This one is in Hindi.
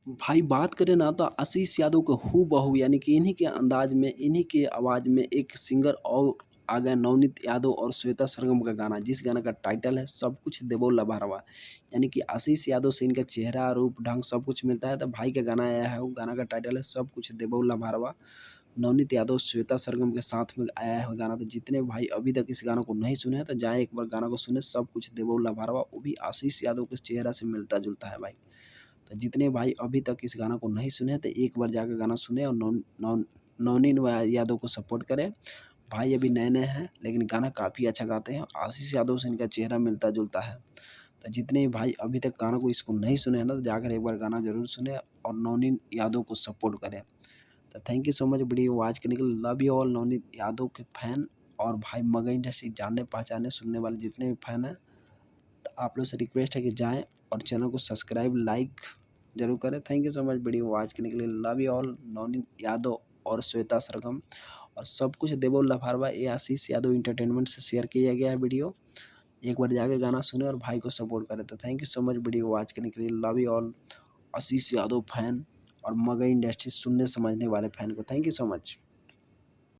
भाई बात करें ना तो आशीष यादव को हूबहू यानी कि इन्हीं के अंदाज में, इन्हीं के आवाज़ में एक सिंगर और आ गया नवनीत यादव और श्वेता सरगम का गाना, जिस गाना का टाइटल है सब कुछ देबो लभारवा। यानी कि आशीष यादव से इनका चेहरा, रूप, ढंग सब कुछ मिलता है, तो भाई का गाना आया है, वो गाना का टाइटल है सब कुछ देबो लभारवा। नवनीत यादव, श्वेता सरगम के साथ में आया है गाना, तो जितने भाई अभी तक इस गाना को नहीं सुने हैं तो जाएँ एक बार गाना को सुने, सब कुछ देबो लभारवा। वो भी आशीष यादव के चेहरा से मिलता-जुलता है भाई। तो जितने भाई अभी तक इस गाना को नहीं सुने तो एक बार जाकर गाना सुने और नवनीत यादव को सपोर्ट करें। भाई अभी नए-नए हैं लेकिन गाना काफ़ी अच्छा गाते हैं। आशीष यादव से इनका चेहरा मिलता-जुलता है। तो जितने भी भाई अभी तक गाना को इसको नहीं सुने हैं ना, तो जाकर एक बार गाना ज़रूर सुने और नवनीत यादव को सपोर्ट करें। तो thank you so much video watch करने के लिए। Love you all Navneet Yadav के फैन और भाई मगही इंडस्ट्री जानने पहचाने सुनने वाले जितने भी फैन हैं, तो आप लोग से रिक्वेस्ट है कि जाएँ और चैनल को सब्सक्राइब, लाइक ज़रूर करें। Thank you so much video watch करने के लिए। Love you all Navneet Yadav और श्वेता सरगम और सब कुछ देवो लफारवा, ये आशीष यादव एंटरटेनमेंट से शेयर किया गया है वीडियो। एक बार जाके गाना सुने और भाई को सपोर्ट करें। तो thank you so much video watch करने के लिए। Love you all Ashish Yadav fan और मगही इंडस्ट्री सुनने समझने वाले फैन को। Thank you so much.